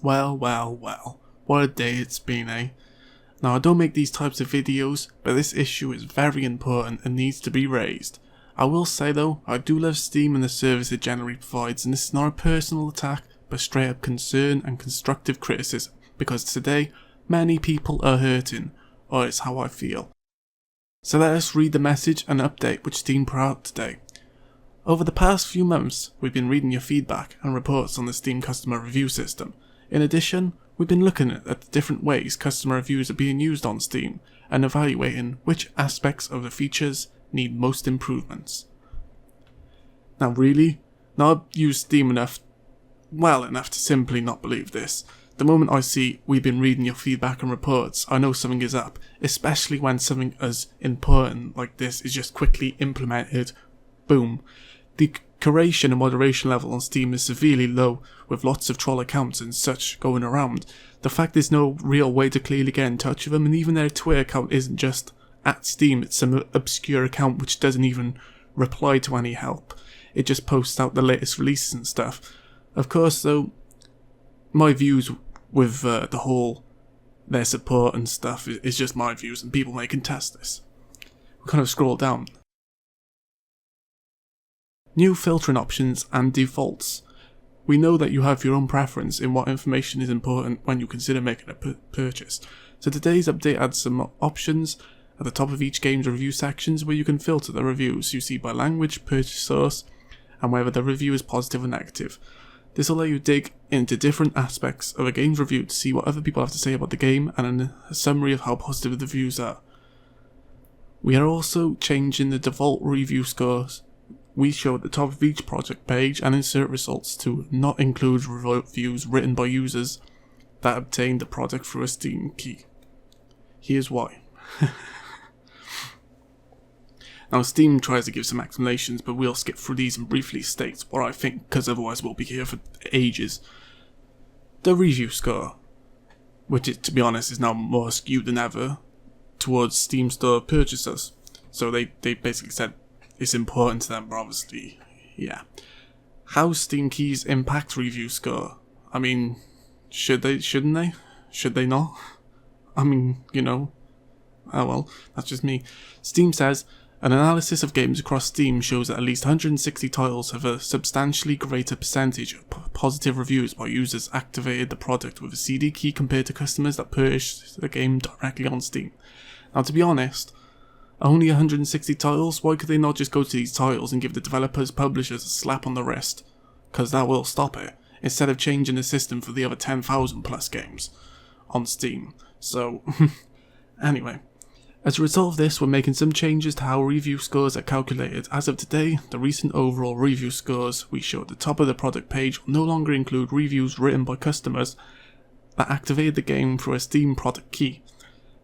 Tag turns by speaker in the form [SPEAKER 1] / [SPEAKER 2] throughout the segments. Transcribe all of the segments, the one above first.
[SPEAKER 1] Well, well, well. What a day it's been, eh? Now, I don't make these types of videos, but this issue is very important and needs to be raised. I will say though, I do love Steam and the service it generally provides, and this is not a personal attack, but straight up concern and constructive criticism, because today, many people are hurting, or it's how I feel. So let us read the message and update which Steam put out today. Over the past few months, we've been reading your feedback and reports on the Steam customer review system. In addition, we've been looking at the different ways customer reviews are being used on Steam, and evaluating which aspects of the features need most improvements. Now really, I've used Steam well enough to simply not believe this. The moment I see we've been reading your feedback and reports, I know something is up, especially when something as important like this is just quickly implemented. Boom. The curation and moderation level on Steam is severely low, with lots of troll accounts and such going around. The fact there's no real way to clearly get in touch with them, and even their Twitter account isn't just at Steam, it's some obscure account which doesn't even reply to any help. It just posts out the latest releases and stuff. Of course though, my views with the whole their support and stuff is just my views, and people may contest this. We'll kind of scroll down. New filtering options and defaults. We know that you have your own preference in what information is important when you consider making a purchase. So today's update adds some options at the top of each game's review sections where you can filter the reviews you see by language, purchase source, and whether the review is positive or negative. This will let you dig into different aspects of a game's review to see what other people have to say about the game and a summary of how positive the reviews are. We are also changing the default review scores we show at the top of each project page and insert results to not include reviews written by users that obtained the product through a Steam key. Here's why. Now Steam tries to give some explanations, but we'll skip through these and briefly state what I think, because otherwise we'll be here for ages. The review score, which to be honest is now more skewed than ever towards Steam store purchasers. So they basically said it's important to them, but obviously, yeah. How Steam keys impact review score? I mean, shouldn't they? Should they not? I mean, oh well, that's just me. Steam says, an analysis of games across Steam shows that at least 160 titles have a substantially greater percentage of positive reviews by users activated the product with a CD key compared to customers that purchased the game directly on Steam. Now to be honest, only 160 titles? Why could they not just go to these titles and give the developers, publishers a slap on the wrist? Because that will stop it, instead of changing the system for the other 10,000 plus games on Steam. So, anyway. As a result of this, we're making some changes to how review scores are calculated. As of today, the recent overall review scores we show at the top of the product page will no longer include reviews written by customers that activated the game through a Steam product key.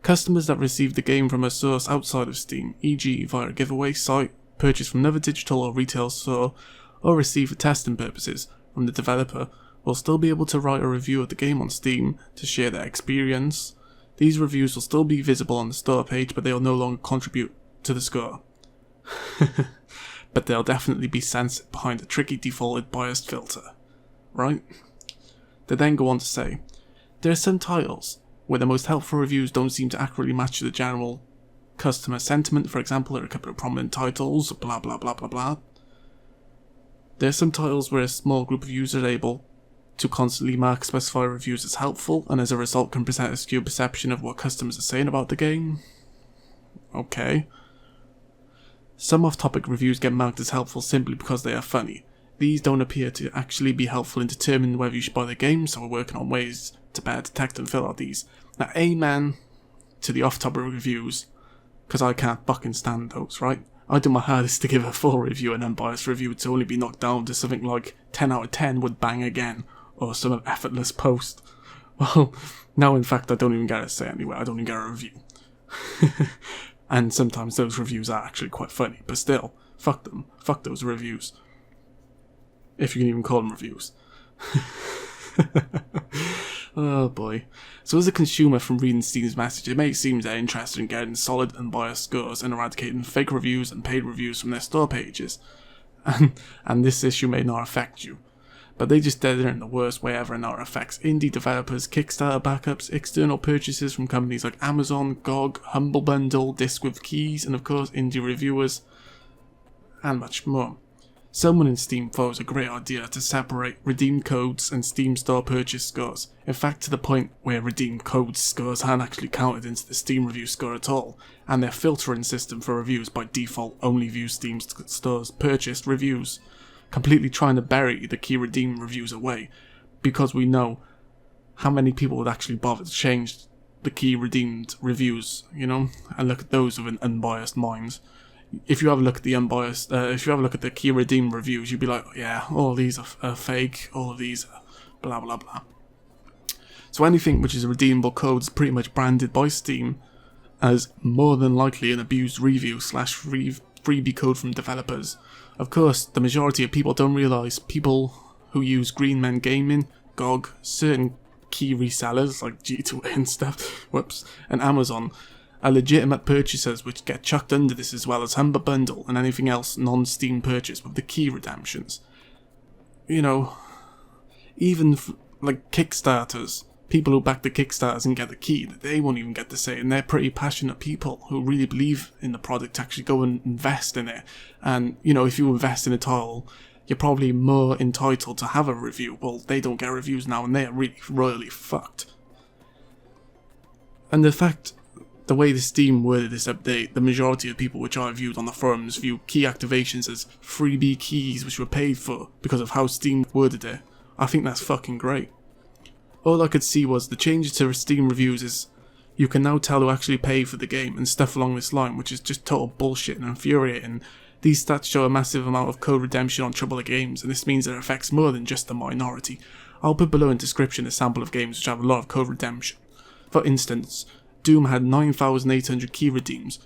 [SPEAKER 1] Customers that received the game from a source outside of Steam, e.g. via a giveaway site, purchased from another digital or retail store, or received for testing purposes from the developer, will still be able to write a review of the game on Steam to share their experience. These reviews will still be visible on the store page, but they will no longer contribute to the score. But they'll definitely be censored behind a tricky defaulted biased filter. Right? They then go on to say, there are some titles where the most helpful reviews don't seem to accurately match the general customer sentiment. For example, there are a couple of prominent titles, blah blah blah blah blah. There are some titles where a small group of users are able to constantly mark specified reviews as helpful, and as a result can present a skewed perception of what customers are saying about the game. Okay. Some off-topic reviews get marked as helpful simply because they are funny. These don't appear to actually be helpful in determining whether you should buy the game, so we're working on ways to better detect and fill out these. Now, amen to the off-topic reviews, because I can't fucking stand those, right? I do my hardest to give a full review, an unbiased review, to only be knocked down to something like 10 out of 10 would bang again, or some effortless post. Well, now in fact I don't even get a say anywhere, I don't even get a review. And sometimes those reviews are actually quite funny, but still, fuck them, fuck those reviews. If you can even call them reviews. Oh boy. So as a consumer from reading Steam's message, it may seem they're interested in getting solid unbiased scores and eradicating fake reviews and paid reviews from their store pages. And this issue may not affect you. but they just did it in the worst way ever, and now it affects indie developers, Kickstarter backups, external purchases from companies like Amazon, GOG, Humble Bundle, Disc with Keys, and of course indie reviewers, and much more. Someone in Steam thought it was a great idea to separate redeemed codes and Steam Store purchase scores, in fact to the point where redeemed codes scores aren't actually counted into the Steam review score at all, and their filtering system for reviews by default only views Steam Store's purchased reviews, completely trying to bury the key redeemed reviews away, because we know how many people would actually bother to change the key redeemed reviews, and look at those with an unbiased mind. If you have a look at the if you have a look at the key redeemed reviews, you'd be like, yeah, all of these are fake, all of these are blah blah blah. So anything which is a redeemable code is pretty much branded by Steam as more than likely an abused review / freebie code from developers. Of course, the majority of people don't realise people who use Green Men Gaming, GOG, certain key resellers like G2A and stuff, and Amazon are legitimate purchasers which get chucked under this, as well as Humble Bundle and anything else non-Steam purchase with the key redemptions. Even like Kickstarters, people who back the Kickstarters and get the key, they won't even get to say it, and they're pretty passionate people who really believe in the product to actually go and invest in it. And, if you invest in a title, you're probably more entitled to have a review. Well, they don't get reviews now, and they are really royally fucked. And the way the Steam worded this update, the majority of people which I viewed on the forums view key activations as freebie keys which were paid for because of how Steam worded it. I think that's fucking great. All I could see was the changes to Steam reviews is you can now tell who actually paid for the game and stuff along this line, which is just total bullshit and infuriating. These stats show a massive amount of code redemption on AAA games, and this means it affects more than just the minority. I'll put below in description a sample of games which have a lot of code redemption. For instance, Doom had 9,800 key redeems.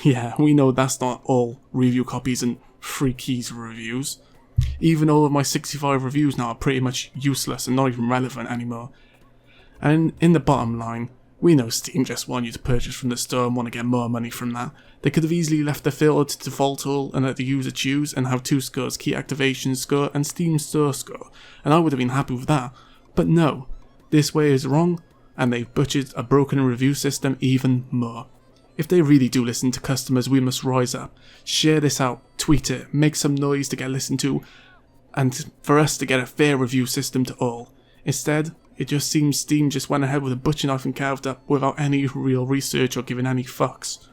[SPEAKER 1] Yeah, we know that's not all review copies and free keys for reviews. Even all of my 65 reviews now are pretty much useless and not even relevant anymore. And in the bottom line, we know Steam just want you to purchase from the store and want to get more money from that. They could have easily left the filter to default all and let the user choose and have two scores, key activation score and Steam store score, and I would have been happy with that. But no, this way is wrong, and they've butchered a broken review system even more. If they really do listen to customers, we must rise up, share this out, tweet it, make some noise to get listened to, and for us to get a fair review system to all. Instead, it just seems Steam just went ahead with a butcher knife and carved up without any real research or giving any fucks.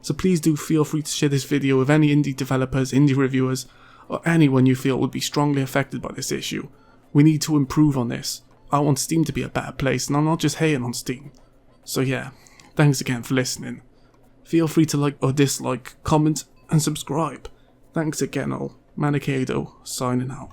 [SPEAKER 1] So please do feel free to share this video with any indie developers, indie reviewers, or anyone you feel would be strongly affected by this issue. We need to improve on this. I want Steam to be a better place, and I'm not just hating on Steam. So yeah, thanks again for listening. Feel free to like or dislike, comment, and subscribe. Thanks again all. Manikado, signing out.